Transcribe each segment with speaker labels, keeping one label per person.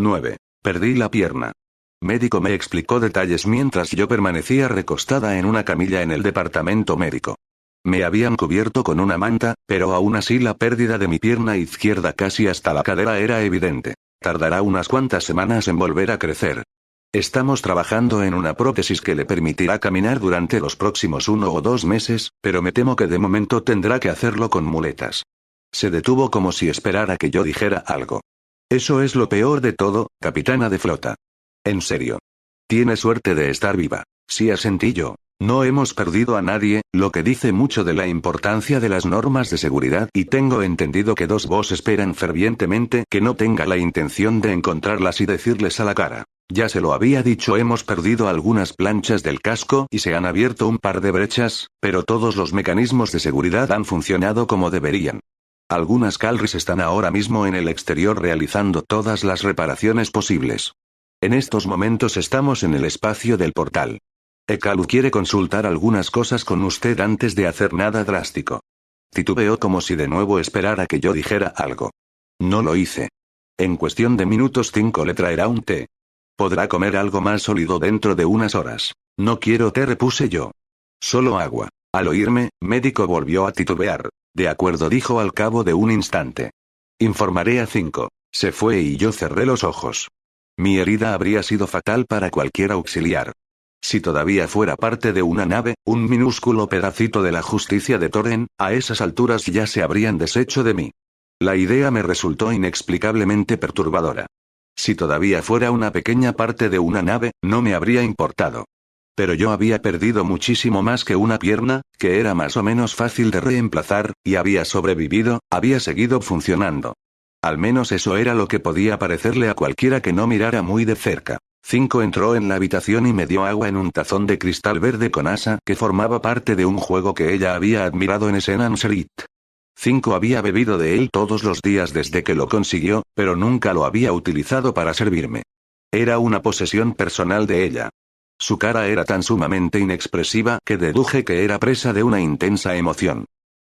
Speaker 1: 9. Perdí la pierna. Médico me explicó detalles mientras yo permanecía recostada en una camilla en el departamento médico. Me habían cubierto con una manta, pero aún así la pérdida de mi pierna izquierda casi hasta la cadera era evidente. Tardará unas cuantas semanas en volver a crecer. Estamos trabajando en una prótesis que le permitirá caminar durante los próximos 1 o 2 meses, pero me temo que de momento tendrá que hacerlo con muletas. Se detuvo como si esperara que yo dijera algo. Eso es lo peor de todo, capitana de flota. En serio. Tiene suerte de estar viva. Sí, asentí yo. No hemos perdido a nadie, lo que dice mucho de la importancia de las normas de seguridad, y tengo entendido que 2 vos esperan fervientemente que no tenga la intención de encontrarlas y decirles a la cara. Ya se lo había dicho, hemos perdido algunas planchas del casco y se han abierto un par de brechas, pero todos los mecanismos de seguridad han funcionado como deberían. Algunas Calris están ahora mismo en el exterior realizando todas las reparaciones posibles. En estos momentos estamos en el espacio del portal. Ekalu quiere consultar algunas cosas con usted antes de hacer nada drástico. Titubeó como si de nuevo esperara que yo dijera algo. No lo hice. En cuestión de minutos 5 le traerá un té. Podrá comer algo más sólido dentro de unas horas. No quiero té, repuse yo. Solo agua. Al oírme, médico volvió a titubear. De acuerdo, dijo al cabo de un instante. Informaré a 5. Se fue y yo cerré los ojos. Mi herida habría sido fatal para cualquier auxiliar. Si todavía fuera parte de una nave, un minúsculo pedacito de la justicia de Toren, a esas alturas ya se habrían deshecho de mí. La idea me resultó inexplicablemente perturbadora. Si todavía fuera una pequeña parte de una nave, no me habría importado. Pero yo había perdido muchísimo más que una pierna, que era más o menos fácil de reemplazar, y había sobrevivido, había seguido funcionando. Al menos eso era lo que podía parecerle a cualquiera que no mirara muy de cerca. 5 entró en la habitación y me dio agua en un tazón de cristal verde con asa que formaba parte de un juego que ella había admirado en Senanserit. 5 había bebido de él todos los días desde que lo consiguió, pero nunca lo había utilizado para servirme. Era una posesión personal de ella. Su cara era tan sumamente inexpresiva que deduje que era presa de una intensa emoción.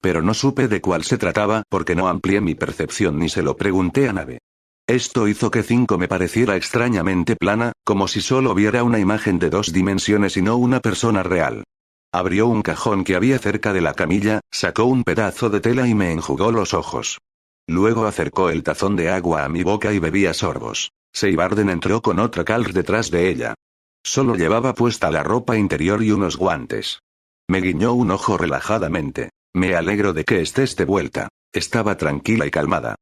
Speaker 1: Pero no supe de cuál se trataba porque no amplié mi percepción ni se lo pregunté a Nave. Esto hizo que 5 me pareciera extrañamente plana, como si solo viera una imagen de 2 dimensiones y no una persona real. Abrió un cajón que había cerca de la camilla, sacó un pedazo de tela y me enjugó los ojos. Luego acercó el tazón de agua a mi boca y bebí a sorbos. Seibarden entró con otra Calr detrás de ella. Solo llevaba puesta la ropa interior y unos guantes. Me guiñó un ojo relajadamente. Me alegro de que estés de vuelta. Estaba tranquila y calmada.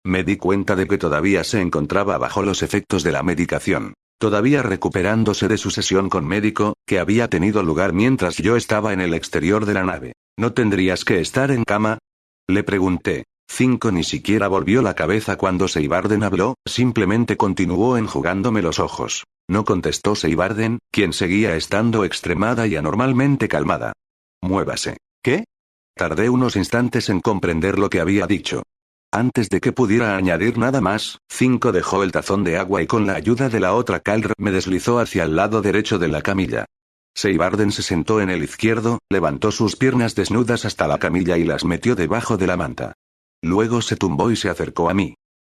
Speaker 1: Me di cuenta de que todavía se encontraba bajo los efectos de la medicación. Todavía recuperándose de su sesión con médico, que había tenido lugar mientras yo estaba en el exterior de la nave. ¿No tendrías que estar en cama? Le pregunté. 5 ni siquiera volvió la cabeza cuando Seibarden habló, simplemente continuó enjugándome los ojos. No contestó Seibarden, quien seguía estando extremada y anormalmente calmada. Muévase. ¿Qué? Tardé unos instantes en comprender lo que había dicho. Antes de que pudiera añadir nada más, 5 dejó el tazón de agua y con la ayuda de la otra Calr me deslizó hacia el lado derecho de la camilla. Seibarden se sentó en el izquierdo, levantó sus piernas desnudas hasta la camilla y las metió debajo de la manta. Luego se tumbó y se acercó a mí.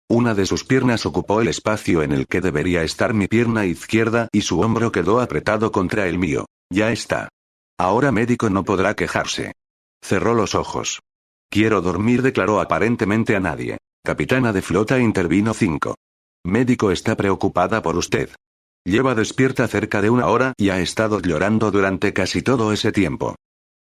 Speaker 1: Una de sus piernas ocupó el espacio en el que debería estar mi pierna izquierda y su hombro quedó apretado contra el mío. Ya está. Ahora médico no podrá quejarse. Cerró los ojos. Quiero dormir, declaró aparentemente a nadie. Capitana de flota, intervino 5. Médico está preocupada por usted. Lleva despierta cerca de 1 hora y ha estado llorando durante casi todo ese tiempo.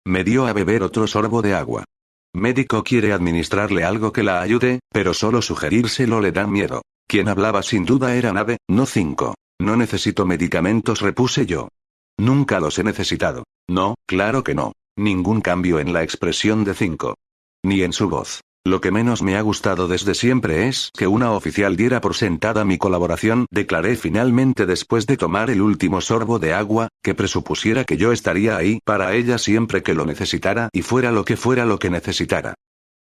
Speaker 1: Me dio a beber otro sorbo de agua. Médico quiere administrarle algo que la ayude, pero solo sugerírselo le da miedo. Quien hablaba sin duda era Nave, no 5. No necesito medicamentos, repuse yo. Nunca los he necesitado. No, claro que no. Ningún cambio en la expresión de 5. Ni en su voz. Lo que menos me ha gustado desde siempre es que una oficial diera por sentada mi colaboración, declaré finalmente después de tomar el último sorbo de agua, que presupusiera que yo estaría ahí para ella siempre que lo necesitara y fuera lo que necesitara.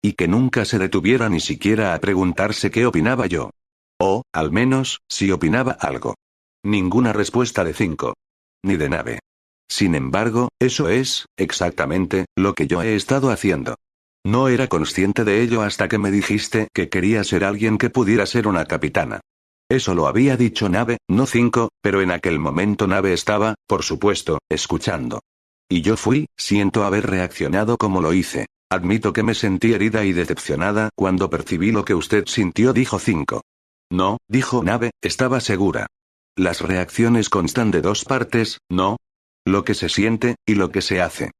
Speaker 1: Y que nunca se detuviera ni siquiera a preguntarse qué opinaba yo. O, al menos, si opinaba algo. Ninguna respuesta de 5. Ni de Nave. Sin embargo, eso es, exactamente, lo que yo he estado haciendo. No era consciente de ello hasta que me dijiste que quería ser alguien que pudiera ser una capitana. Eso lo había dicho Nave, no 5, pero en aquel momento Nave estaba, por supuesto, escuchando. Y yo siento haber reaccionado como lo hice. Admito que me sentí herida y decepcionada cuando percibí lo que usted sintió, dijo 5. No, dijo Nave, estaba segura. Las reacciones constan de dos partes, ¿no? Lo que se siente, y lo que se hace.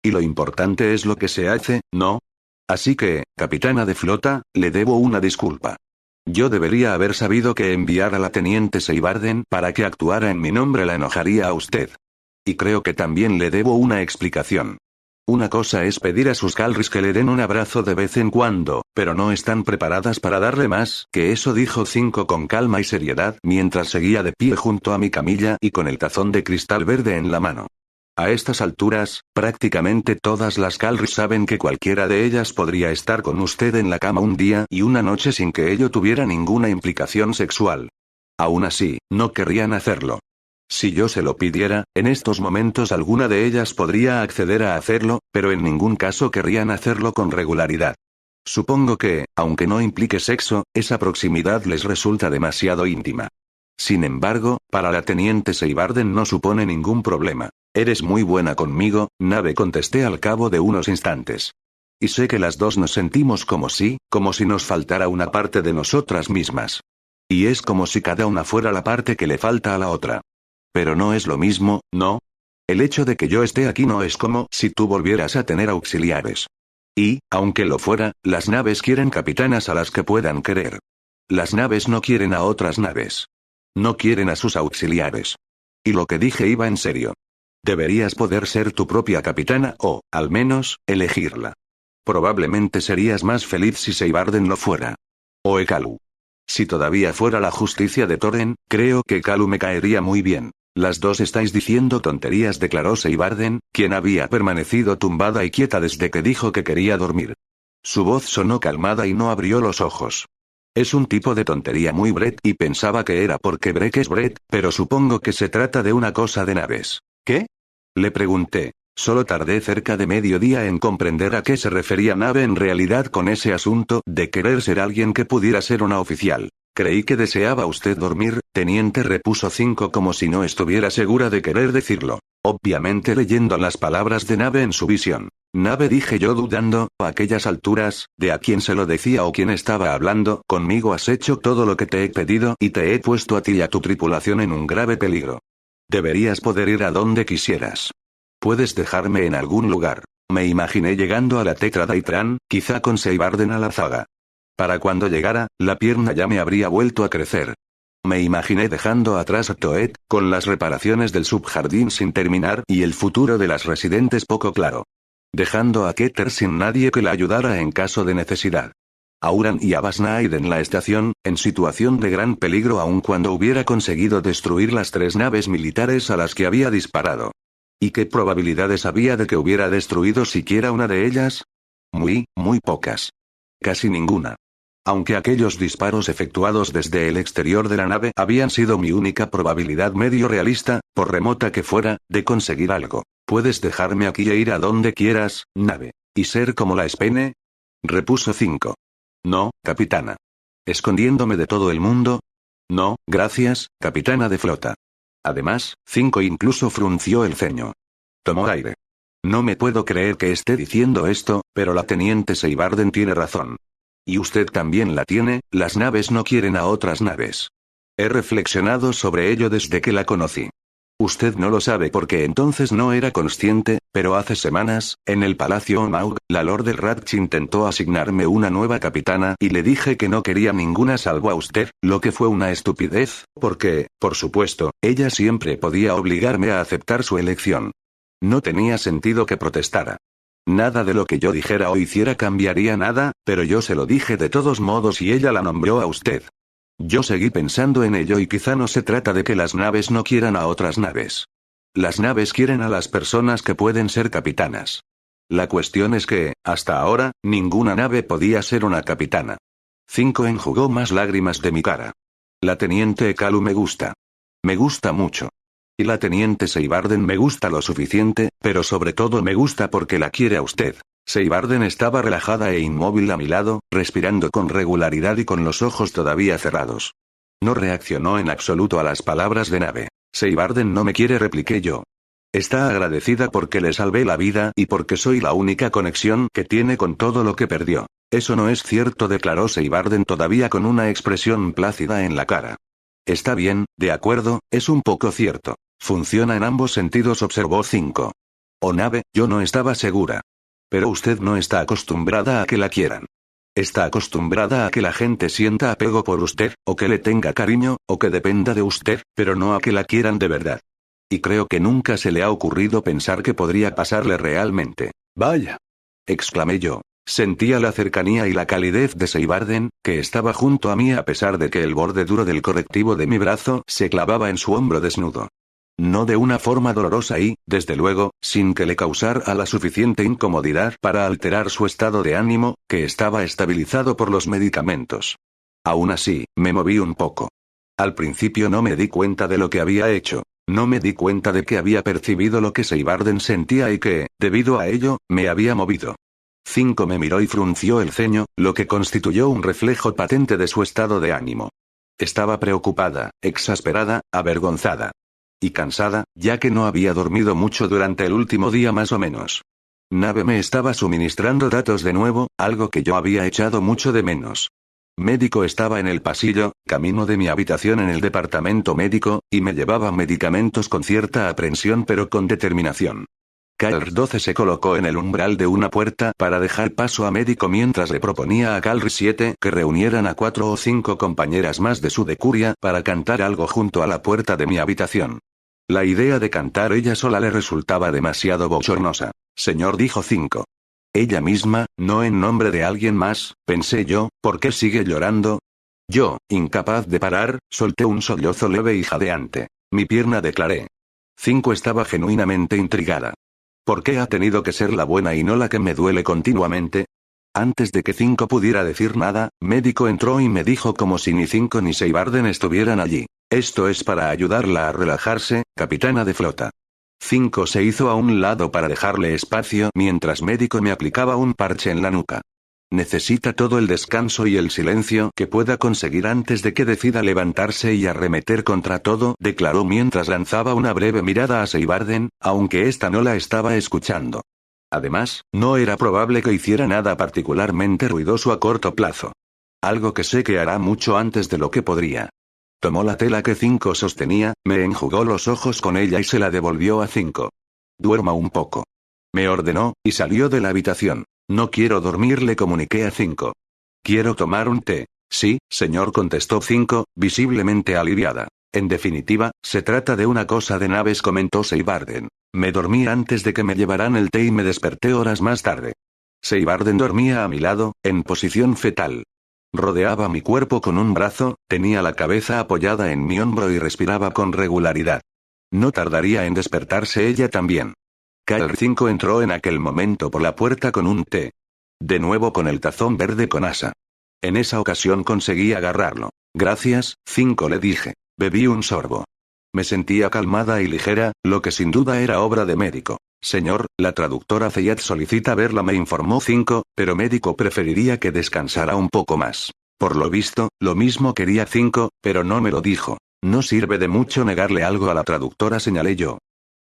Speaker 1: Y lo importante es lo que se hace, ¿no? Así que, capitana de flota, le debo una disculpa. Yo debería haber sabido que enviar a la teniente Seibarden para que actuara en mi nombre la enojaría a usted. Y creo que también le debo una explicación. Una cosa es pedir a sus Calris que le den un abrazo de vez en cuando, pero no están preparadas para darle más que eso, dijo 5 con calma y seriedad mientras seguía de pie junto a mi camilla y con el tazón de cristal verde en la mano. A estas alturas, prácticamente todas las Calris saben que cualquiera de ellas podría estar con usted en la cama un día y una noche sin que ello tuviera ninguna implicación sexual. Aún así, no querrían hacerlo. Si yo se lo pidiera, en estos momentos alguna de ellas podría acceder a hacerlo, pero en ningún caso querrían hacerlo con regularidad. Supongo que, aunque no implique sexo, esa proximidad les resulta demasiado íntima. Sin embargo, para la teniente Seibarden no supone ningún problema. Eres muy buena conmigo, Nave, contesté al cabo de unos instantes. Y sé que las dos nos sentimos como si nos faltara una parte de nosotras mismas. Y es como si cada una fuera la parte que le falta a la otra. Pero no es lo mismo, ¿no? El hecho de que yo esté aquí no es como si tú volvieras a tener auxiliares. Y, aunque lo fuera, las naves quieren capitanas a las que puedan querer. Las naves no quieren a otras naves. No quieren a sus auxiliares. Y lo que dije iba en serio. Deberías poder ser tu propia capitana o, al menos, elegirla. Probablemente serías más feliz si Seibarden lo fuera. O Ekalu. Si todavía fuera la justicia de Thorin, creo que Ekalu me caería muy bien. Las dos estáis diciendo tonterías, declaró Seibarden, quien había permanecido tumbada y quieta desde que dijo que quería dormir. Su voz sonó calmada y no abrió los ojos. Es un tipo de tontería muy Brett y pensaba que era porque Breck es Brett, pero supongo que se trata de una cosa de naves. ¿Qué? Le pregunté. Solo tardé cerca de mediodía en comprender a qué se refería Nave en realidad con ese asunto de querer ser alguien que pudiera ser una oficial. Creí que deseaba usted dormir, teniente, repuso 5 como si no estuviera segura de querer decirlo. Obviamente leyendo las palabras de Nave en su visión. Nave, dije yo dudando, a aquellas alturas, de a quién se lo decía o quién estaba hablando. Conmigo has hecho todo lo que te he pedido y te he puesto a ti y a tu tripulación en un grave peligro. Deberías poder ir a donde quisieras. Puedes dejarme en algún lugar. Me imaginé llegando a la Tetra Daitran, quizá con Seibarden a la zaga. Para cuando llegara, la pierna ya me habría vuelto a crecer. Me imaginé dejando atrás a Toet, con las reparaciones del subjardín sin terminar y el futuro de las residentes poco claro. Dejando a Keter sin nadie que la ayudara en caso de necesidad. A Uran y a Basnaid en la estación, en situación de gran peligro aun cuando hubiera conseguido destruir las 3 naves militares a las que había disparado. ¿Y qué probabilidades había de que hubiera destruido siquiera una de ellas? Muy pocas. Casi ninguna. Aunque aquellos disparos efectuados desde el exterior de la nave habían sido mi única probabilidad medio realista, por remota que fuera, de conseguir algo. ¿Puedes dejarme aquí e ir a donde quieras, Nave? ¿Y ser como la Spene? Repuso 5. No, capitana. ¿Escondiéndome de todo el mundo? No, gracias, capitana de flota. Además, 5 incluso frunció el ceño. Tomó aire. No me puedo creer que esté diciendo esto, pero la teniente Seibarden tiene razón. Y usted también la tiene, las naves no quieren a otras naves. He reflexionado sobre ello desde que la conocí. Usted no lo sabe porque entonces no era consciente, pero hace semanas, en el Palacio Omaug, la Lord del Ratch intentó asignarme una nueva capitana y le dije que no quería ninguna salvo a usted, lo que fue una estupidez, porque, por supuesto, ella siempre podía obligarme a aceptar su elección. No tenía sentido que protestara. Nada de lo que yo dijera o hiciera cambiaría nada, pero yo se lo dije de todos modos y ella la nombró a usted. Yo seguí pensando en ello y quizá no se trata de que las naves no quieran a otras naves. Las naves quieren a las personas que pueden ser capitanas. La cuestión es que, hasta ahora, ninguna nave podía ser una capitana. 5 enjugó más lágrimas de mi cara. La teniente Ekalu me gusta. Me gusta mucho. Y la teniente Seibarden me gusta lo suficiente, pero sobre todo me gusta porque la quiere a usted. Seibarden estaba relajada e inmóvil a mi lado, respirando con regularidad y con los ojos todavía cerrados. No reaccionó en absoluto a las palabras de Nave. Seibarden no me quiere, repliqué yo. Está agradecida porque le salvé la vida y porque soy la única conexión que tiene con todo lo que perdió. Eso no es cierto, declaró Seibarden todavía con una expresión plácida en la cara. Está bien, de acuerdo, es un poco cierto. Funciona en ambos sentidos, observó 5. O Nave, yo no estaba segura. Pero usted no está acostumbrada a que la quieran. Está acostumbrada a que la gente sienta apego por usted, o que le tenga cariño, o que dependa de usted, pero no a que la quieran de verdad. Y creo que nunca se le ha ocurrido pensar que podría pasarle realmente. Vaya. Exclamé yo. Sentía la cercanía y la calidez de Seibarden, que estaba junto a mí a pesar de que el borde duro del correctivo de mi brazo se clavaba en su hombro desnudo. No de una forma dolorosa y, desde luego, sin que le causara la suficiente incomodidad para alterar su estado de ánimo, que estaba estabilizado por los medicamentos. Aún así, me moví un poco. Al principio no me di cuenta de lo que había hecho. No me di cuenta de que había percibido lo que Seibarden sentía y que, debido a ello, me había movido. 5 me miró y frunció el ceño, lo que constituyó un reflejo patente de su estado de ánimo. Estaba preocupada, exasperada, avergonzada. Y cansada, ya que no había dormido mucho durante el último día más o menos. Nave me estaba suministrando datos de nuevo, algo que yo había echado mucho de menos. Médico estaba en el pasillo, camino de mi habitación en el departamento médico, y me llevaba medicamentos con cierta aprensión pero con determinación. Calr 12 se colocó en el umbral de una puerta para dejar paso a Médico mientras le proponía a Calr 7 que reunieran a 4 o 5 compañeras más de su decuria para cantar algo junto a la puerta de mi habitación. La idea de cantar ella sola le resultaba demasiado bochornosa. Señor, dijo 5. Ella misma, no en nombre de alguien más, pensé yo, ¿por qué sigue llorando? Yo, incapaz de parar, solté un sollozo leve y jadeante. Mi pierna, declaré. 5 estaba genuinamente intrigada. ¿Por qué ha tenido que ser la buena y no la que me duele continuamente? Antes de que 5 pudiera decir nada, Médico entró y me dijo como si ni 5 ni Seibarden estuvieran allí. Esto es para ayudarla a relajarse, capitana de flota. 5 se hizo a un lado para dejarle espacio mientras Médico me aplicaba un parche en la nuca. Necesita todo el descanso y el silencio que pueda conseguir antes de que decida levantarse y arremeter contra todo, declaró mientras lanzaba una breve mirada a Seibarden, aunque ésta no la estaba escuchando. Además, no era probable que hiciera nada particularmente ruidoso a corto plazo. Algo que sé que hará mucho antes de lo que podría. Tomó la tela que 5 sostenía, me enjugó los ojos con ella y se la devolvió a 5. Duerma un poco. Me ordenó, y salió de la habitación. No quiero dormir, le comuniqué a 5. Quiero tomar un té. Sí, señor, contestó 5, visiblemente aliviada. En definitiva, se trata de una cosa de naves, comentó Seibarden. Me dormí antes de que me llevaran el té y me desperté horas más tarde. Seibarden dormía a mi lado, en posición fetal. Rodeaba mi cuerpo con un brazo, tenía la cabeza apoyada en mi hombro y respiraba con regularidad. No tardaría en despertarse ella también. Calr 5 entró en aquel momento por la puerta con un té. De nuevo con el tazón verde con asa. En esa ocasión conseguí agarrarlo. Gracias, 5, le dije. Bebí un sorbo. Me sentía calmada y ligera, lo que sin duda era obra de Médico. Señor, la traductora Feyat solicita verla, me informó 5, pero Médico preferiría que descansara un poco más. Por lo visto, lo mismo quería 5, pero no me lo dijo. No sirve de mucho negarle algo a la traductora, señalé yo.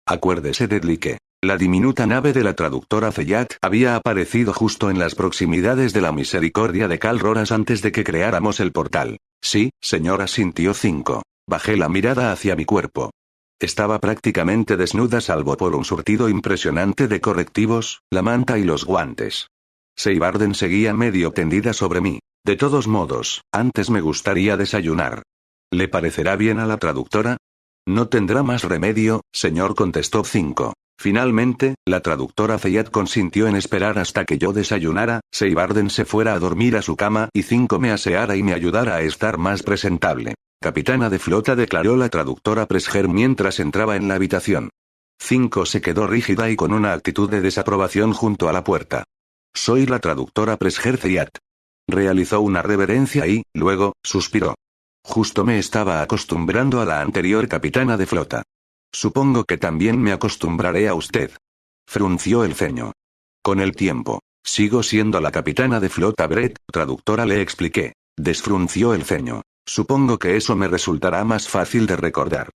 Speaker 1: Acuérdese, Deadly, que la diminuta nave de la traductora Feyat había aparecido justo en las proximidades de la misericordia de Calr horas antes de que creáramos el portal. Sí, señora, sintió 5. Bajé la mirada hacia mi cuerpo. Estaba prácticamente desnuda salvo por un surtido impresionante de correctivos, la manta y los guantes. Seibarden seguía medio tendida sobre mí. De todos modos, antes me gustaría desayunar. ¿Le parecerá bien a la traductora? No tendrá más remedio, señor, contestó 5. Finalmente, la traductora Feyat consintió en esperar hasta que yo desayunara, Seibarden se fuera a dormir a su cama y 5 me aseara y me ayudara a estar más presentable. Capitana de flota, declaró la traductora Presger mientras entraba en la habitación. 5 se quedó rígida y con una actitud de desaprobación junto a la puerta. Soy la traductora Presger Feyat. Realizó una reverencia y, luego, suspiró. Justo me estaba acostumbrando a la anterior capitana de flota. Supongo que también me acostumbraré a usted. Frunció el ceño. Con el tiempo. Sigo siendo la capitana de flota Brett, traductora, le expliqué. Desfrunció el ceño. Supongo que eso me resultará más fácil de recordar.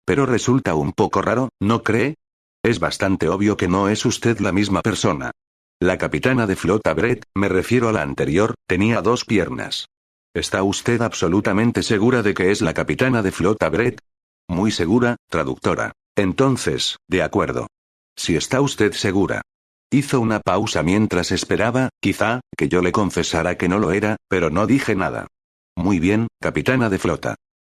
Speaker 1: Pero resulta un poco raro, ¿no cree? Es bastante obvio que no es usted la misma persona. La capitana de flota Brett, me refiero a la anterior, tenía 2 piernas. ¿Está usted absolutamente segura de que es la capitana de flota Brett? Muy segura, traductora. Entonces, de acuerdo. Si está usted segura. Hizo una pausa mientras esperaba, quizá, que yo le confesara que no lo era, pero no dije nada. Muy bien, capitana de flota.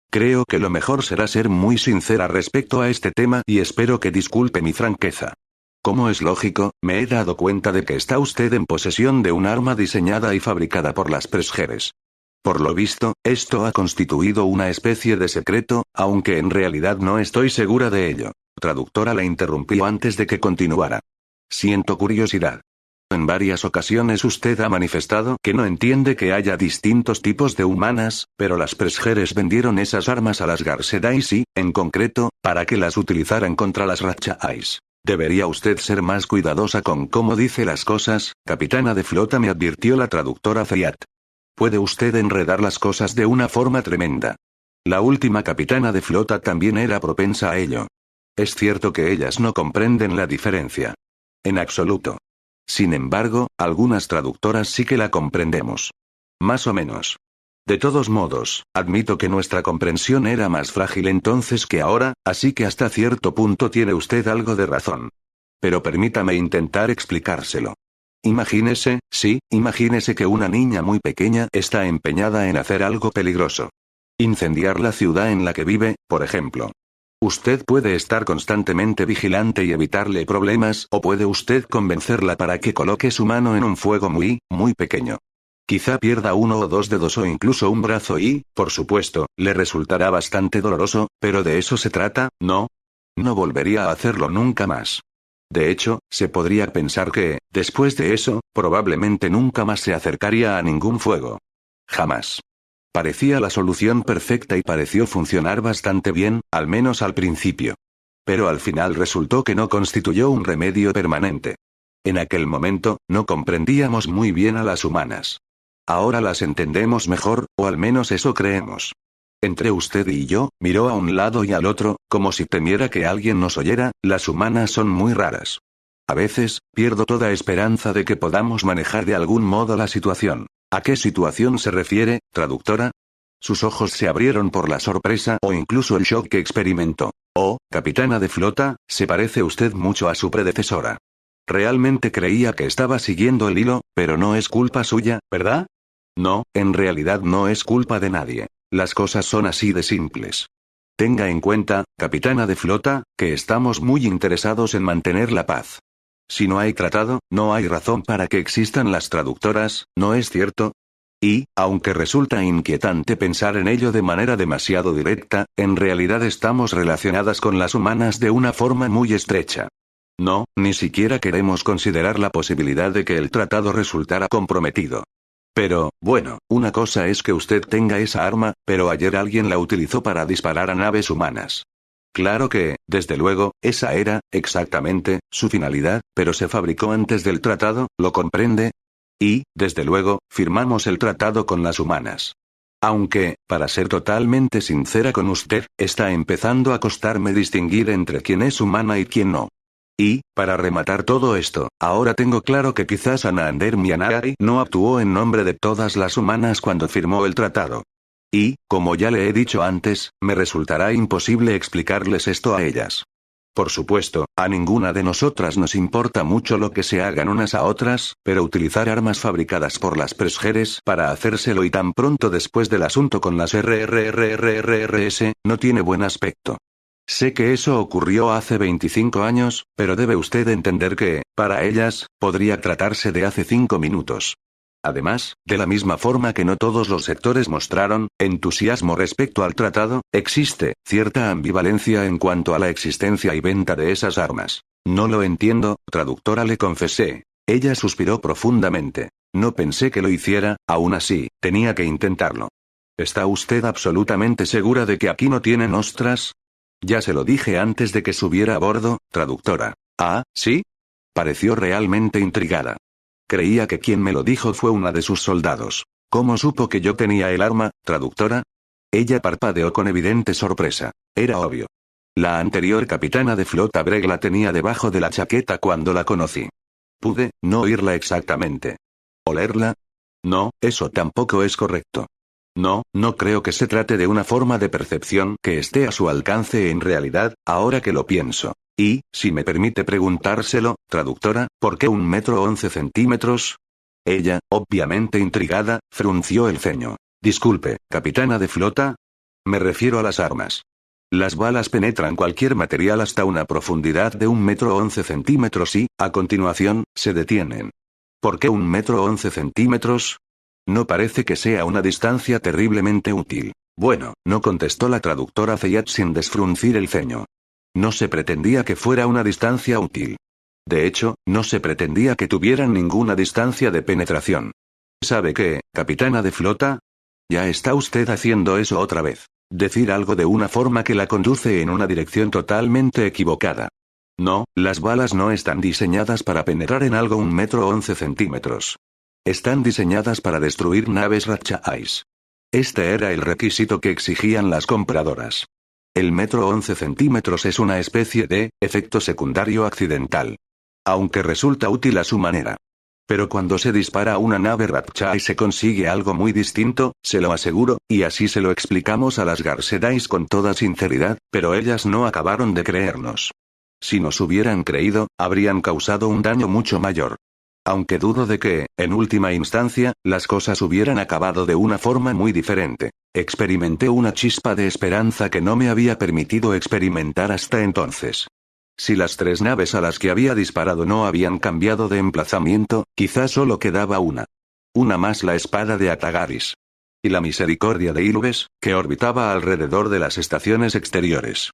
Speaker 1: Creo que lo mejor será ser muy sincera respecto a este tema y espero que disculpe mi franqueza. Como es lógico, me he dado cuenta de que está usted en posesión de un arma diseñada y fabricada por las Presgeres. Por lo visto, esto ha constituido una especie de secreto, aunque en realidad no estoy segura de ello. Traductora la interrumpió antes de que continuara. Siento curiosidad. En varias ocasiones usted ha manifestado que no entiende que haya distintos tipos de humanas, pero las Presgeres vendieron esas armas a las Garsedais y, en concreto, para que las utilizaran contra las Ratchais. Debería usted ser más cuidadosa con cómo dice las cosas, capitana de flota, me advirtió la traductora Zayat. Puede usted enredar las cosas de una forma tremenda. La última capitana de flota también era propensa a ello. Es cierto que ellas no comprenden la diferencia. En absoluto. Sin embargo, algunas traductoras sí que la comprendemos. Más o menos. De todos modos, admito que nuestra comprensión era más frágil entonces que ahora, así que hasta cierto punto tiene usted algo de razón. Pero permítame intentar explicárselo. Imagínese que una niña muy pequeña está empeñada en hacer algo peligroso. Incendiar la ciudad en la que vive, por ejemplo. Usted puede estar constantemente vigilante y evitarle problemas, o puede usted convencerla para que coloque su mano en un fuego muy, muy pequeño. Quizá pierda 1 o 2 dedos o incluso un brazo y, por supuesto, le resultará bastante doloroso, pero de eso se trata, ¿no? No volvería a hacerlo nunca más. De hecho, se podría pensar que, después de eso, probablemente nunca más se acercaría a ningún fuego. Jamás. Parecía la solución perfecta y pareció funcionar bastante bien, al menos al principio. Pero al final resultó que no constituyó un remedio permanente. En aquel momento, no comprendíamos muy bien a las humanas. Ahora las entendemos mejor, o al menos eso creemos. Entre usted y yo, miró a un lado y al otro, como si temiera que alguien nos oyera, las humanas son muy raras. A veces, pierdo toda esperanza de que podamos manejar de algún modo la situación. ¿A qué situación se refiere, traductora? Sus ojos se abrieron por la sorpresa o incluso el shock que experimentó. Oh, capitana de flota, se parece usted mucho a su predecesora. Realmente creía que estaba siguiendo el hilo, pero no es culpa suya, ¿verdad? No, en realidad no es culpa de nadie. Las cosas son así de simples. Tenga en cuenta, capitana de flota, que estamos muy interesados en mantener la paz. Si no hay tratado, no hay razón para que existan las traductoras, ¿no es cierto? Y, aunque resulta inquietante pensar en ello de manera demasiado directa, en realidad estamos relacionadas con las humanas de una forma muy estrecha. No, ni siquiera queremos considerar la posibilidad de que el tratado resultara comprometido. Pero, bueno, una cosa es que usted tenga esa arma, pero ayer alguien la utilizó para disparar a naves humanas. Claro que, desde luego, esa era, exactamente, su finalidad, pero se fabricó antes del tratado, ¿lo comprende? Y, desde luego, firmamos el tratado con las humanas. Aunque, para ser totalmente sincera con usted, está empezando a costarme distinguir entre quién es humana y quién no. Y, para rematar todo esto, ahora tengo claro que quizás Anander Mianai no actuó en nombre de todas las humanas cuando firmó el tratado. Y, como ya le he dicho antes, me resultará imposible explicarles esto a ellas. Por supuesto, a ninguna de nosotras nos importa mucho lo que se hagan unas a otras, pero utilizar armas fabricadas por las Presgeres para hacérselo y tan pronto después del asunto con las RRRRRS, no tiene buen aspecto. Sé que eso ocurrió hace 25 años, pero debe usted entender que, para ellas, podría tratarse de hace 5 minutos. Además, de la misma forma que no todos los sectores mostraron entusiasmo respecto al tratado, existe cierta ambivalencia en cuanto a la existencia y venta de esas armas. No lo entiendo, traductora, le confesé. Ella suspiró profundamente. No pensé que lo hiciera, aún así, tenía que intentarlo. ¿Está usted absolutamente segura de que aquí no tienen ostras? Ya se lo dije antes de que subiera a bordo, traductora. ¿Ah, sí? Pareció realmente intrigada. Creía que quien me lo dijo fue una de sus soldados. ¿Cómo supo que yo tenía el arma, traductora? Ella parpadeó con evidente sorpresa. Era obvio. La anterior capitana de flota Bregg la tenía debajo de la chaqueta cuando la conocí. Pude no oírla exactamente. ¿Olerla? No, eso tampoco es correcto. No, no creo que se trate de una forma de percepción que esté a su alcance en realidad, ahora que lo pienso. Y, si me permite preguntárselo, traductora, ¿por qué 1,11 m? Ella, obviamente intrigada, frunció el ceño. Disculpe, capitana de flota. Me refiero a las armas. Las balas penetran cualquier material hasta una profundidad de 1,11 m y, a continuación, se detienen. ¿Por qué 1,11 m? No parece que sea una distancia terriblemente útil. Bueno, no contestó la traductora Zayat sin desfruncir el ceño. No se pretendía que fuera una distancia útil. De hecho, no se pretendía que tuvieran ninguna distancia de penetración. ¿Sabe qué, capitana de flota? Ya está usted haciendo eso otra vez. Decir algo de una forma que la conduce en una dirección totalmente equivocada. No, las balas no están diseñadas para penetrar en algo 1,11 m. Están diseñadas para destruir naves Ratchais. Este era el requisito que exigían las compradoras. El 1,11 m es una especie de efecto secundario accidental. Aunque resulta útil a su manera. Pero cuando se dispara una nave Ratchai se consigue algo muy distinto, se lo aseguro, y así se lo explicamos a las Garsedais con toda sinceridad, pero ellas no acabaron de creernos. Si nos hubieran creído, habrían causado un daño mucho mayor. Aunque dudo de que, en última instancia, las cosas hubieran acabado de una forma muy diferente. Experimenté una chispa de esperanza que no me había permitido experimentar hasta entonces. Si las 3 naves a las que había disparado no habían cambiado de emplazamiento, quizás solo quedaba una. Una más, la espada de Atagaris. Y la misericordia de Ilves, que orbitaba alrededor de las estaciones exteriores.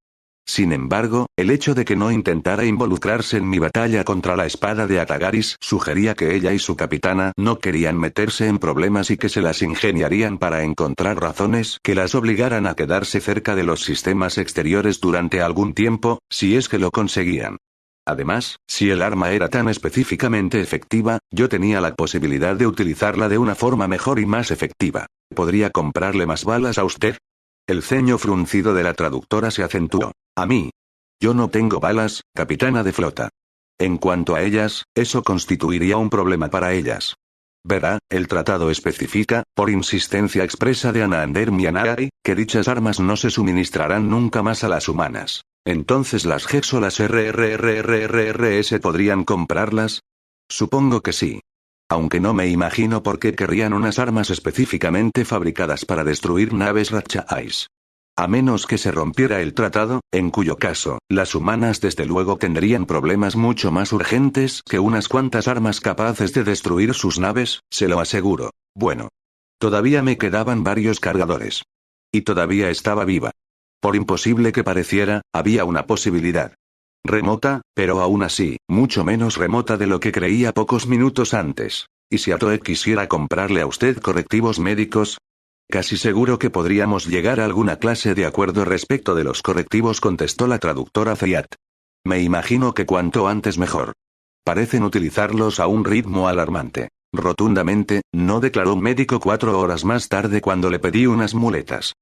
Speaker 1: Sin embargo, el hecho de que no intentara involucrarse en mi batalla contra la espada de Atagaris sugería que ella y su capitana no querían meterse en problemas y que se las ingeniarían para encontrar razones que las obligaran a quedarse cerca de los sistemas exteriores durante algún tiempo, si es que lo conseguían. Además, si el arma era tan específicamente efectiva, yo tenía la posibilidad de utilizarla de una forma mejor y más efectiva. ¿Podría comprarle más balas a usted? El ceño fruncido de la traductora se acentuó. ¿A mí? Yo no tengo balas, capitana de flota. En cuanto a ellas, eso constituiría un problema para ellas. Verá, el tratado especifica, por insistencia expresa de Anaander Mianai, que dichas armas no se suministrarán nunca más a las humanas. Entonces las Hex o las RRRRRS podrían comprarlas. Supongo que sí. Aunque no me imagino por qué querrían unas armas específicamente fabricadas para destruir naves Ratchais. A menos que se rompiera el tratado, en cuyo caso, las humanas desde luego tendrían problemas mucho más urgentes que unas cuantas armas capaces de destruir sus naves, se lo aseguro. Bueno. Todavía me quedaban varios cargadores. Y todavía estaba viva. Por imposible que pareciera, había una posibilidad. Remota, pero aún así, mucho menos remota de lo que creía pocos minutos antes. ¿Y si Atoe quisiera comprarle a usted correctivos médicos? Casi seguro que podríamos llegar a alguna clase de acuerdo respecto de los correctivos, contestó la traductora Zayat. Me imagino que cuanto antes mejor. Parecen utilizarlos a un ritmo alarmante. Rotundamente, no, declaró un médico 4 horas más tarde cuando le pedí unas muletas.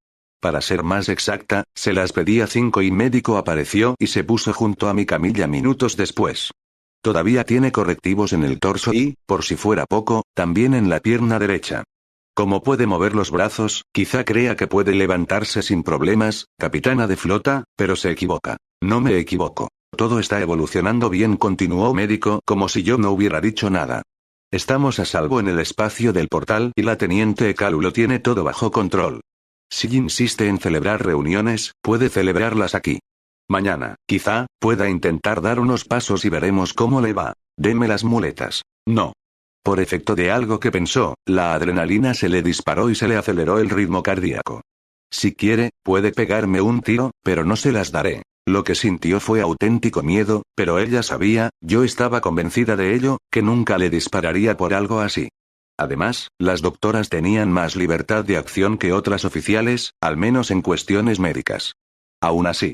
Speaker 1: Para ser más exacta, se las pedí a 5 y médico apareció y se puso junto a mi camilla minutos después. Todavía tiene correctivos en el torso y, por si fuera poco, también en la pierna derecha. Como puede mover los brazos, quizá crea que puede levantarse sin problemas, capitana de flota, pero se equivoca. No me equivoco. Todo está evolucionando bien, continuó médico, como si yo no hubiera dicho nada. Estamos a salvo en el espacio del portal y la teniente Ekalu lo tiene todo bajo control. Si insiste en celebrar reuniones, puede celebrarlas aquí. Mañana, quizá, pueda intentar dar unos pasos y veremos cómo le va. Deme las muletas. No. Por efecto de algo que pensó, la adrenalina se le disparó y se le aceleró el ritmo cardíaco. Si quiere, puede pegarme un tiro, pero no se las daré. Lo que sintió fue auténtico miedo, pero ella sabía, yo estaba convencida de ello, que nunca le dispararía por algo así. Además, las doctoras tenían más libertad de acción que otras oficiales, al menos en cuestiones médicas. Aún así.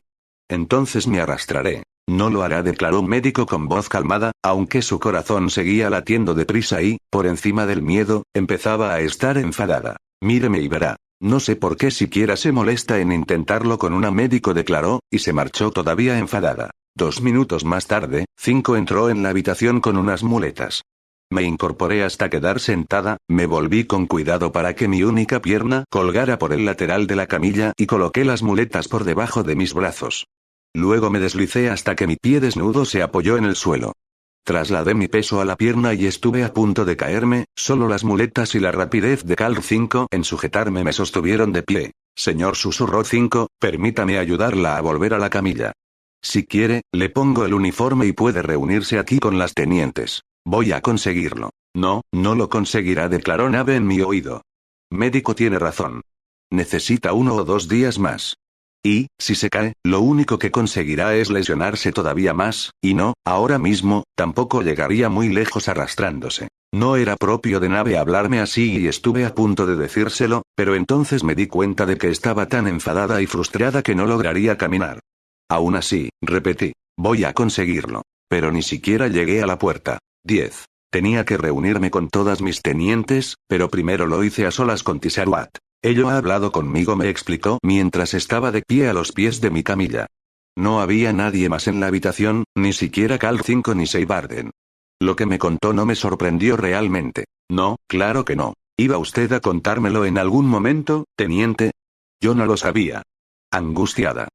Speaker 1: Entonces me arrastraré. No lo hará, declaró un médico con voz calmada, aunque su corazón seguía latiendo deprisa y, por encima del miedo, empezaba a estar enfadada. Míreme y verá. No sé por qué siquiera se molesta en intentarlo con una médico, declaró, y se marchó todavía enfadada. 2 minutos más tarde, 5 entró en la habitación con unas muletas. Me incorporé hasta quedar sentada, me volví con cuidado para que mi única pierna colgara por el lateral de la camilla y coloqué las muletas por debajo de mis brazos. Luego me deslicé hasta que mi pie desnudo se apoyó en el suelo. Trasladé mi peso a la pierna y estuve a punto de caerme, solo las muletas y la rapidez de Carl 5 en sujetarme me sostuvieron de pie. Señor, susurró 5, permítame ayudarla a volver a la camilla. Si quiere, le pongo el uniforme y puede reunirse aquí con las tenientes. Voy a conseguirlo. No, no lo conseguirá, declaró Nave en mi oído. Médico tiene razón. Necesita 1 o 2 días más. Y, si se cae, lo único que conseguirá es lesionarse todavía más, y no, ahora mismo, tampoco llegaría muy lejos arrastrándose. No era propio de Nave hablarme así y estuve a punto de decírselo, pero entonces me di cuenta de que estaba tan enfadada y frustrada que no lograría caminar. Aún así, repetí, voy a conseguirlo. Pero ni siquiera llegué a la puerta. 10. Tenía que reunirme con todas mis tenientes, pero primero lo hice a solas con Tisharuat. Ello ha hablado conmigo, me explicó mientras estaba de pie a los pies de mi camilla. No había nadie más en la habitación, ni siquiera Carl 5 ni Seibarden. Lo que me contó no me sorprendió realmente. No, claro que no. ¿Iba usted a contármelo en algún momento, teniente? Yo no lo sabía. Angustiada.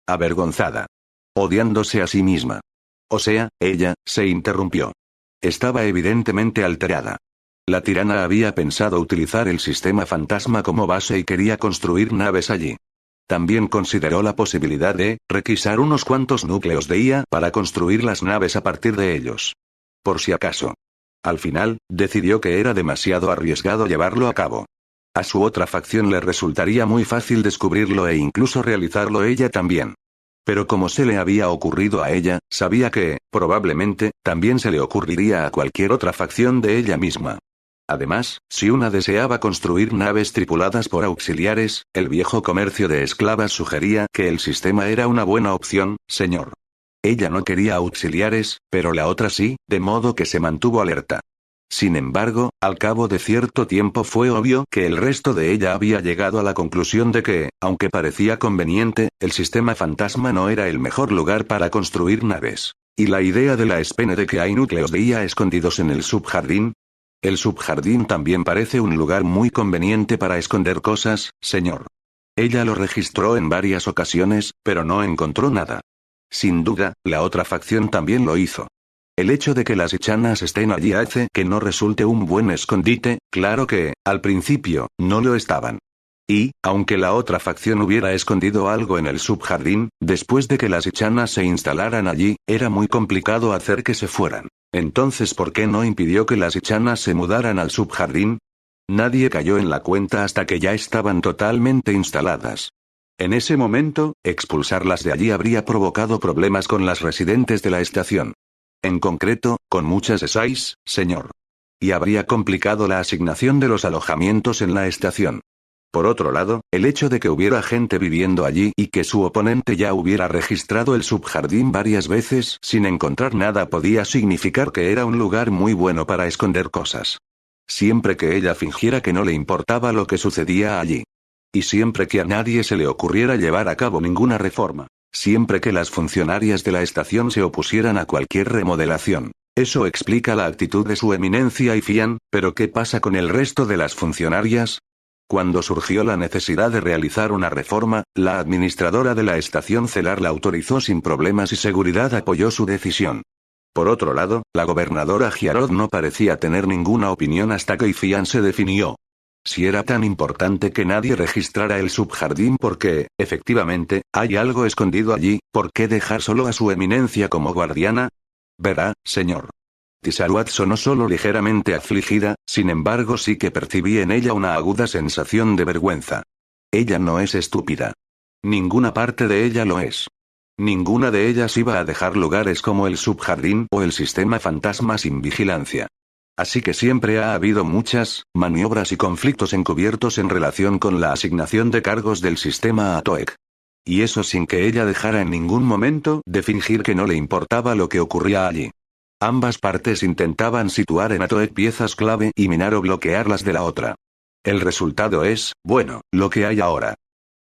Speaker 1: Avergonzada. Odiándose a sí misma. O sea, ella, se interrumpió. Estaba evidentemente alterada. La tirana había pensado utilizar el sistema fantasma como base y quería construir naves allí. También consideró la posibilidad de requisar unos cuantos núcleos de IA para construir las naves a partir de ellos. Por si acaso. Al final, decidió que era demasiado arriesgado llevarlo a cabo. A su otra facción le resultaría muy fácil descubrirlo e incluso realizarlo ella también. Pero como se le había ocurrido a ella, sabía que, probablemente, también se le ocurriría a cualquier otra facción de ella misma. Además, si una deseaba construir naves tripuladas por auxiliares, el viejo comercio de esclavas sugería que el sistema era una buena opción, señor. Ella no quería auxiliares, pero la otra sí, de modo que se mantuvo alerta. Sin embargo, al cabo de cierto tiempo fue obvio que el resto de ella había llegado a la conclusión de que, aunque parecía conveniente, el sistema fantasma no era el mejor lugar para construir naves. ¿Y la idea de la espene de que hay núcleos de IA escondidos en el subjardín? El subjardín también parece un lugar muy conveniente para esconder cosas, señor. Ella lo registró en varias ocasiones, pero no encontró nada. Sin duda, la otra facción también lo hizo. El hecho de que las Ichanas estén allí hace que no resulte un buen escondite, claro que, al principio, no lo estaban. Y, aunque la otra facción hubiera escondido algo en el subjardín, después de que las Ichanas se instalaran allí, era muy complicado hacer que se fueran. Entonces, ¿por qué no impidió que las Ichanas se mudaran al subjardín? Nadie cayó en la cuenta hasta que ya estaban totalmente instaladas. En ese momento, expulsarlas de allí habría provocado problemas con las residentes de la estación. En concreto, con muchas SAIs, señor. Y habría complicado la asignación de los alojamientos en la estación. Por otro lado, el hecho de que hubiera gente viviendo allí y que su oponente ya hubiera registrado el subjardín varias veces sin encontrar nada podía significar que era un lugar muy bueno para esconder cosas. Siempre que ella fingiera que no le importaba lo que sucedía allí. Y siempre que a nadie se le ocurriera llevar a cabo ninguna reforma. Siempre que las funcionarias de la estación se opusieran a cualquier remodelación. Eso explica la actitud de su eminencia y Fian, pero ¿qué pasa con el resto de las funcionarias? Cuando surgió la necesidad de realizar una reforma, la administradora de la estación Celar la autorizó sin problemas y seguridad apoyó su decisión. Por otro lado, la gobernadora Giarod no parecía tener ninguna opinión hasta que Fian se definió. Si era tan importante que nadie registrara el subjardín porque, efectivamente, hay algo escondido allí, ¿por qué dejar solo a su eminencia como guardiana? Verá, señor. Tisharuat sonó solo ligeramente afligida, sin embargo sí que percibí en ella una aguda sensación de vergüenza. Ella no es estúpida. Ninguna parte de ella lo es. Ninguna de ellas iba a dejar lugares como el subjardín o el sistema fantasma sin vigilancia. Así que siempre ha habido muchas maniobras y conflictos encubiertos en relación con la asignación de cargos del sistema a Toek. Y eso sin que ella dejara en ningún momento de fingir que no le importaba lo que ocurría allí. Ambas partes intentaban situar en Atoek piezas clave y minar o bloquear las de la otra. El resultado es, bueno, lo que hay ahora.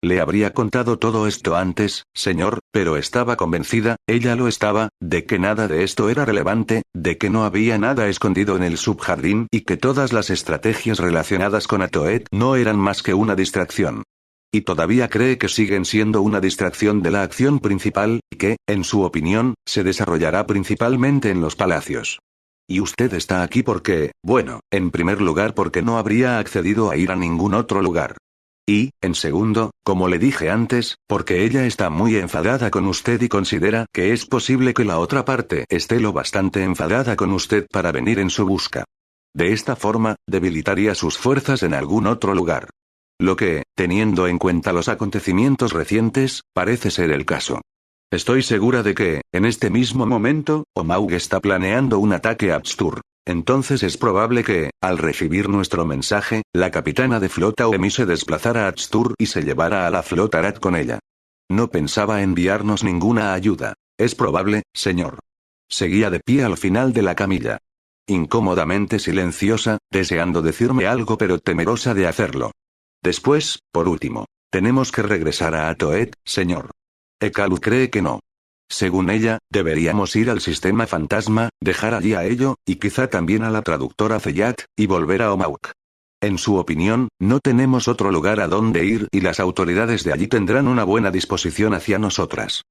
Speaker 1: Le habría contado todo esto antes, señor, pero estaba convencida, ella lo estaba, de que nada de esto era relevante, de que no había nada escondido en el subjardín y que todas las estrategias relacionadas con Atoet no eran más que una distracción. Y todavía cree que siguen siendo una distracción de la acción principal, que, en su opinión, se desarrollará principalmente en los palacios. Y usted está aquí porque, bueno, en primer lugar porque no habría accedido a ir a ningún otro lugar. Y, en segundo, como le dije antes, porque ella está muy enfadada con usted y considera que es posible que la otra parte esté lo bastante enfadada con usted para venir en su busca. De esta forma, debilitaría sus fuerzas en algún otro lugar. Lo que, teniendo en cuenta los acontecimientos recientes, parece ser el caso. Estoy segura de que, en este mismo momento, Omaug está planeando un ataque a Pstur. Entonces es probable que, al recibir nuestro mensaje, la capitana de flota Oemi se desplazara a Pstur y se llevara a la flota Arat con ella. No pensaba enviarnos ninguna ayuda. Es probable, señor. Seguía de pie al final de la camilla. Incómodamente silenciosa, deseando decirme algo pero temerosa de hacerlo. Después, por último, tenemos que regresar a Atoet, señor. Ekalu cree que no. Según ella, deberíamos ir al sistema fantasma, dejar allí a ello, y quizá también a la traductora Zeyat, y volver a Omauk. En su opinión, no tenemos otro lugar a donde ir y las autoridades de allí tendrán una buena disposición hacia nosotras.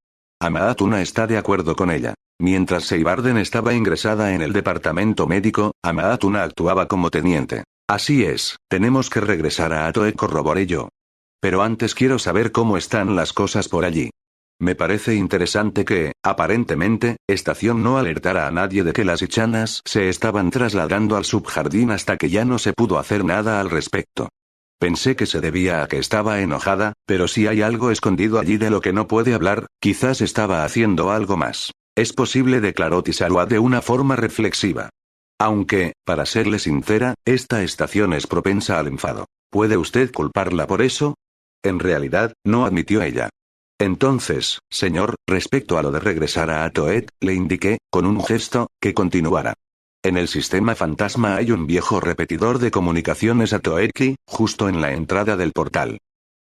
Speaker 1: Amaatuna está de acuerdo con ella. Mientras Seibarden estaba ingresada en el departamento médico, Amaatuna actuaba como teniente. Así es, tenemos que regresar a Atoe, corroboré yo. Pero antes quiero saber cómo están las cosas por allí. Me parece interesante que, aparentemente, Estación no alertara a nadie de que las Ichanas se estaban trasladando al subjardín hasta que ya no se pudo hacer nada al respecto. Pensé que se debía a que estaba enojada, pero si hay algo escondido allí de lo que no puede hablar, quizás estaba haciendo algo más. Es posible, declaró Tisarua de una forma reflexiva. Aunque, para serle sincera, esta estación es propensa al enfado. ¿Puede usted culparla por eso? En realidad, no, admitió ella. Entonces, señor, respecto a lo de regresar a Atoet, le indiqué, con un gesto, que continuara. En el sistema fantasma hay un viejo repetidor de comunicaciones Atoeki, justo en la entrada del portal.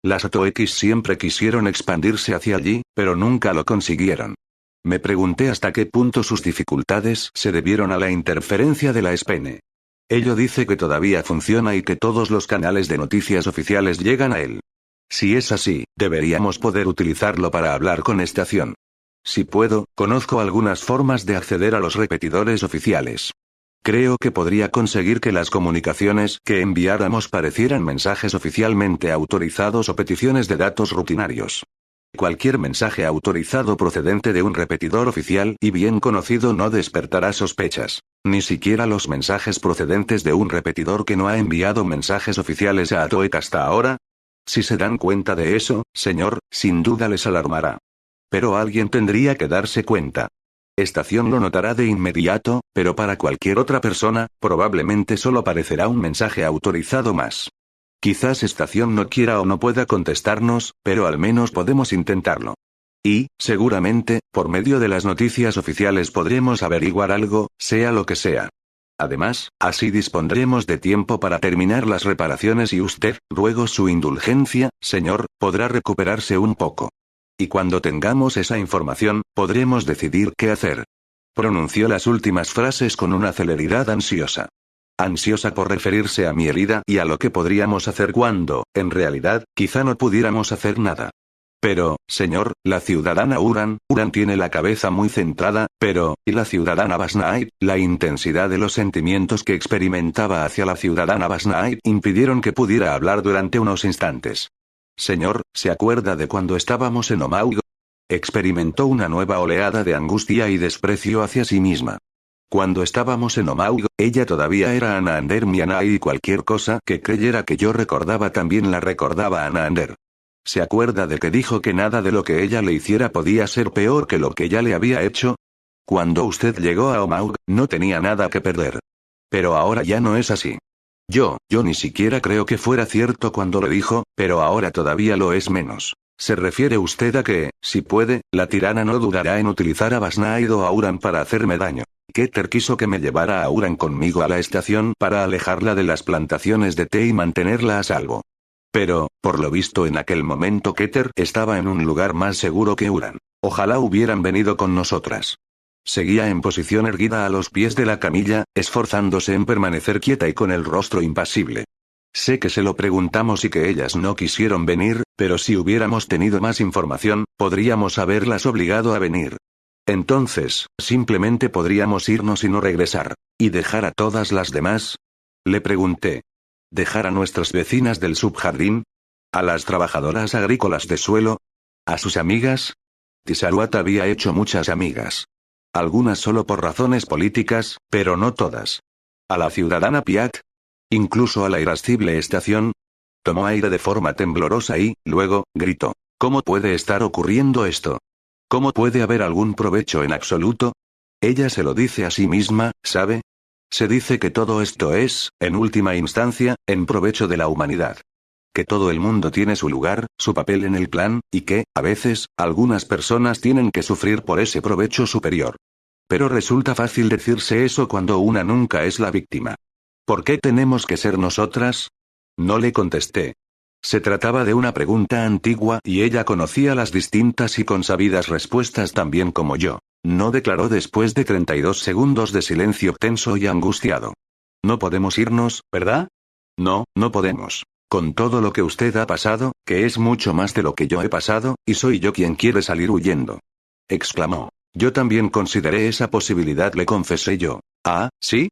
Speaker 1: Las Atoekis siempre quisieron expandirse hacia allí, pero nunca lo consiguieron. Me pregunté hasta qué punto sus dificultades se debieron a la interferencia de la Spene. Ello dice que todavía funciona y que todos los canales de noticias oficiales llegan a él. Si es así, deberíamos poder utilizarlo para hablar con Estación. Si puedo, conozco algunas formas de acceder a los repetidores oficiales. Creo que podría conseguir que las comunicaciones que enviáramos parecieran mensajes oficialmente autorizados o peticiones de datos rutinarios. Cualquier mensaje autorizado procedente de un repetidor oficial y bien conocido no despertará sospechas. Ni siquiera los mensajes procedentes de un repetidor que no ha enviado mensajes oficiales a Atoek hasta ahora. Si se dan cuenta de eso, señor, sin duda les alarmará. Pero alguien tendría que darse cuenta. Estación lo notará de inmediato, pero para cualquier otra persona, probablemente solo parecerá un mensaje autorizado más. Quizás Estación no quiera o no pueda contestarnos, pero al menos podemos intentarlo. Y, seguramente, por medio de las noticias oficiales podremos averiguar algo, sea lo que sea. Además, así dispondremos de tiempo para terminar las reparaciones y usted, ruego su indulgencia, señor, podrá recuperarse un poco. Y cuando tengamos esa información, podremos decidir qué hacer. Pronunció las últimas frases con una celeridad ansiosa. Ansiosa por referirse a mi herida y a lo que podríamos hacer cuando, en realidad, quizá no pudiéramos hacer nada. Pero, señor, la ciudadana Uran tiene la cabeza muy centrada, pero, ¿y la ciudadana Basnait? La intensidad de los sentimientos que experimentaba hacia la ciudadana Basnait impidieron que pudiera hablar durante unos instantes. Señor, ¿se acuerda de cuando estábamos en Omaug? Experimentó una nueva oleada de angustia y desprecio hacia sí misma. Cuando estábamos en Omaug, ella todavía era Anaander Mianai y cualquier cosa que creyera que yo recordaba también la recordaba Anaander. ¿Se acuerda de que dijo que nada de lo que ella le hiciera podía ser peor que lo que ya le había hecho? Cuando usted llegó a Omaug, no tenía nada que perder. Pero ahora ya no es así. Yo ni siquiera creo que fuera cierto cuando lo dijo, pero ahora todavía lo es menos. ¿Se refiere usted a que, si puede, la tirana no dudará en utilizar a Basnaid o a Uran para hacerme daño? Keter quiso que me llevara a Uran conmigo a la estación para alejarla de las plantaciones de té y mantenerla a salvo. Pero, por lo visto en aquel momento Keter estaba en un lugar más seguro que Uran. Ojalá hubieran venido con nosotras. Seguía en posición erguida a los pies de la camilla, esforzándose en permanecer quieta y con el rostro impasible. Sé que se lo preguntamos y que ellas no quisieron venir, pero si hubiéramos tenido más información, podríamos haberlas obligado a venir. Entonces, simplemente podríamos irnos y no regresar. ¿Y dejar a todas las demás? Le pregunté. ¿Dejar a nuestras vecinas del subjardín? ¿A las trabajadoras agrícolas de suelo? ¿A sus amigas? Tisaruat había hecho muchas amigas. Algunas solo por razones políticas, pero no todas. ¿A la ciudadana Piat? ¿Incluso a la irascible estación? Tomó aire de forma temblorosa y, luego, gritó. ¿Cómo puede estar ocurriendo esto? ¿Cómo puede haber algún provecho en absoluto? Ella se lo dice a sí misma, ¿sabe? Se dice que todo esto es, en última instancia, en provecho de la humanidad. Que todo el mundo tiene su lugar, su papel en el plan, y que, a veces, algunas personas tienen que sufrir por ese provecho superior. Pero resulta fácil decirse eso cuando una nunca es la víctima. ¿Por qué tenemos que ser nosotras? No le contesté. Se trataba de una pregunta antigua y ella conocía las distintas y consabidas respuestas tan bien como yo. No declaró después de 32 segundos de silencio tenso y angustiado. No podemos irnos, ¿verdad? No, no podemos. Con todo lo que usted ha pasado, que es mucho más de lo que yo he pasado, y soy yo quien quiere salir huyendo. Exclamó. Yo también consideré esa posibilidad, le confesé yo. ¿Ah, sí?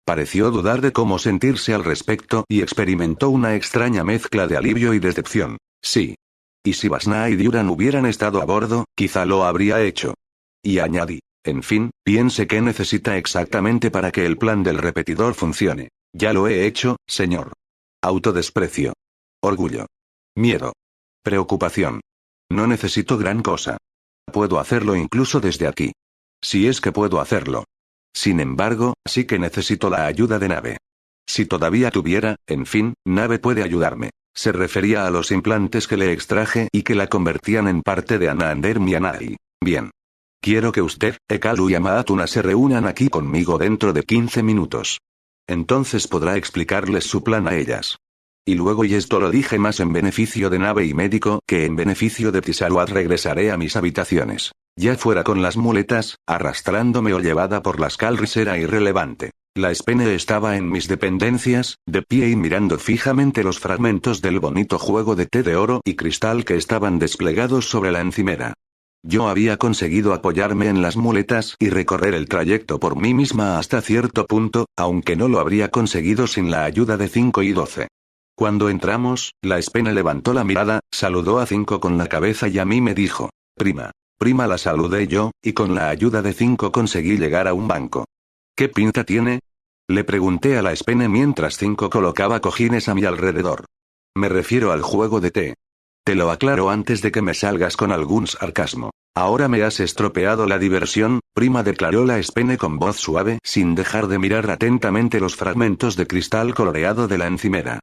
Speaker 1: Pareció dudar de cómo sentirse al respecto y experimentó una extraña mezcla de alivio y decepción. Sí. Y si Basnaid y Uran hubieran estado a bordo, quizá lo habría hecho. Y añadí. En fin, piense qué necesita exactamente para que el plan del repetidor funcione. Ya lo he hecho, señor. Autodesprecio. Orgullo. Miedo. Preocupación. No necesito gran cosa. Puedo hacerlo incluso desde aquí. Si es que puedo hacerlo. Sin embargo, sí que necesito la ayuda de Nave. Si todavía tuviera, en fin, Nave puede ayudarme. Se refería a los implantes que le extraje y que la convertían en parte de Anander Mianai. Bien. Quiero que usted, Ekalu y Amaatuna se reúnan aquí conmigo dentro de 15 minutos. Entonces podrá explicarles su plan a ellas. Y luego, y esto lo dije más en beneficio de Nave y médico que en beneficio de Tisaruat, regresaré a mis habitaciones. Ya fuera con las muletas, arrastrándome o llevada por las Calris era irrelevante. La Spene estaba en mis dependencias, de pie y mirando fijamente los fragmentos del bonito juego de té de oro y cristal que estaban desplegados sobre la encimera. Yo había conseguido apoyarme en las muletas y recorrer el trayecto por mí misma hasta cierto punto, aunque no lo habría conseguido sin la ayuda de 5 y 12. Cuando entramos, la Spene levantó la mirada, saludó a 5 con la cabeza y a mí me dijo, prima. Prima, la saludé yo, y con la ayuda de 5 conseguí llegar a un banco. ¿Qué pinta tiene? Le pregunté a la Spene mientras 5 colocaba cojines a mi alrededor. Me refiero al juego de té. Te lo aclaro antes de que me salgas con algún sarcasmo. Ahora me has estropeado la diversión, prima, declaró la Spene con voz suave, sin dejar de mirar atentamente los fragmentos de cristal coloreado de la encimera.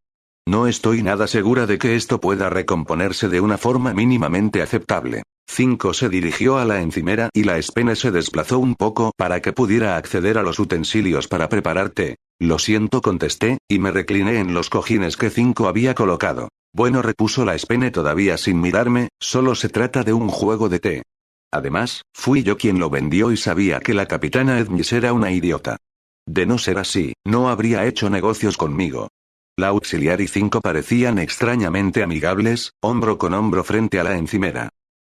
Speaker 1: No estoy nada segura de que esto pueda recomponerse de una forma mínimamente aceptable. 5 se dirigió a la encimera y la Spene se desplazó un poco para que pudiera acceder a los utensilios para preparar té. Lo siento, contesté, y me recliné en los cojines que 5 había colocado. Bueno, repuso la Spene todavía sin mirarme, solo se trata de un juego de té. Además, fui yo quien lo vendió y sabía que la capitana Ednis era una idiota. De no ser así, no habría hecho negocios conmigo. La auxiliar y 5 parecían extrañamente amigables, hombro con hombro frente a la encimera.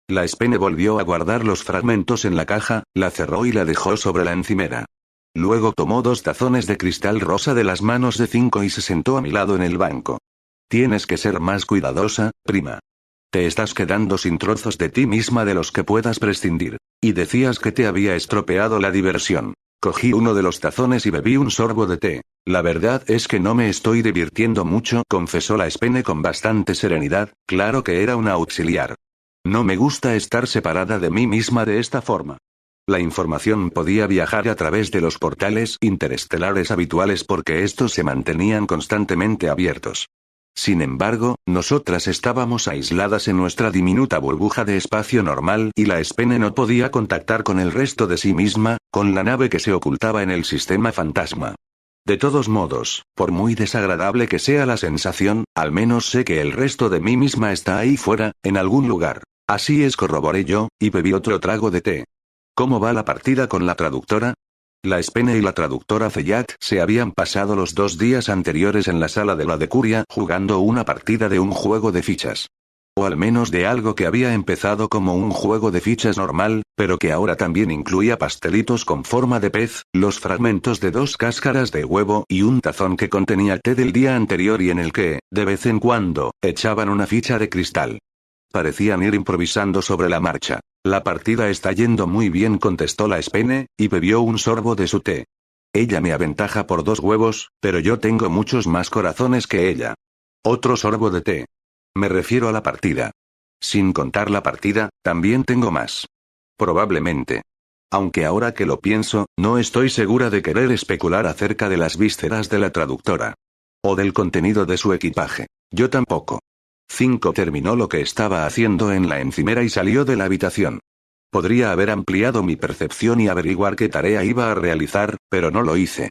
Speaker 1: La Spene volvió a guardar los fragmentos en la caja, la cerró y la dejó sobre la encimera. Luego tomó 2 tazones de cristal rosa de las manos de 5 y se sentó a mi lado en el banco. Tienes que ser más cuidadosa, prima. Te estás quedando sin trozos de ti misma de los que puedas prescindir. Y decías que te había estropeado la diversión. Cogí uno de los tazones y bebí un sorbo de té. La verdad es que no me estoy divirtiendo mucho, confesó la Spene con bastante serenidad, claro que era una auxiliar. No me gusta estar separada de mí misma de esta forma. La información podía viajar a través de los portales interestelares habituales porque estos se mantenían constantemente abiertos. Sin embargo, nosotras estábamos aisladas en nuestra diminuta burbuja de espacio normal y la Spene no podía contactar con el resto de sí misma, con la nave que se ocultaba en el sistema fantasma. De todos modos, por muy desagradable que sea la sensación, al menos sé que el resto de mí misma está ahí fuera, en algún lugar. Así es, corroboré yo, y bebí otro trago de té. ¿Cómo va la partida con la traductora? La Spene y la traductora Zeyat se habían pasado los 2 días anteriores en la sala de la decuria jugando una partida de un juego de fichas. O al menos de algo que había empezado como un juego de fichas normal, pero que ahora también incluía pastelitos con forma de pez, los fragmentos de 2 cáscaras de huevo y un tazón que contenía té del día anterior y en el que, de vez en cuando, echaban una ficha de cristal. Parecían ir improvisando sobre la marcha. La partida está yendo muy bien, contestó la Spene, y bebió un sorbo de su té. Ella me aventaja por 2 huevos, pero yo tengo muchos más corazones que ella. Otro sorbo de té. Me refiero a la partida. Sin contar la partida, también tengo más. Probablemente. Aunque ahora que lo pienso, no estoy segura de querer especular acerca de las vísceras de la traductora. O del contenido de su equipaje. Yo tampoco. 5 terminó lo que estaba haciendo en la encimera y salió de la habitación. Podría haber ampliado mi percepción y averiguar qué tarea iba a realizar, pero no lo hice.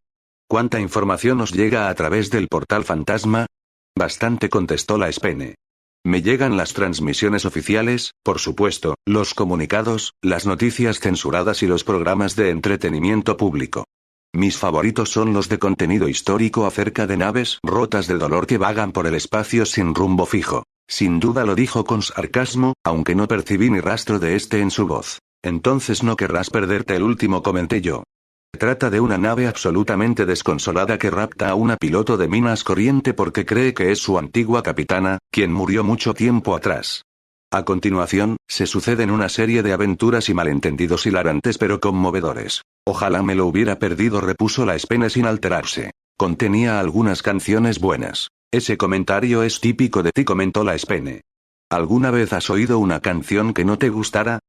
Speaker 1: ¿Cuánta información os llega a través del portal fantasma? Bastante, contestó la Spene. Me llegan las transmisiones oficiales, por supuesto, los comunicados, las noticias censuradas y los programas de entretenimiento público. Mis favoritos son los de contenido histórico acerca de naves rotas de dolor que vagan por el espacio sin rumbo fijo. Sin duda lo dijo con sarcasmo, aunque no percibí ni rastro de este en su voz. Entonces no querrás perderte el último, comenté yo. Trata de una nave absolutamente desconsolada que rapta a una piloto de minas corriente porque cree que es su antigua capitana, quien murió mucho tiempo atrás. A continuación, se suceden una serie de aventuras y malentendidos hilarantes pero conmovedores. Ojalá me lo hubiera perdido, repuso la Spene sin alterarse. Contenía algunas canciones buenas. Ese comentario es típico de ti, comentó la Spene. ¿Alguna vez has oído una canción que no te gustara?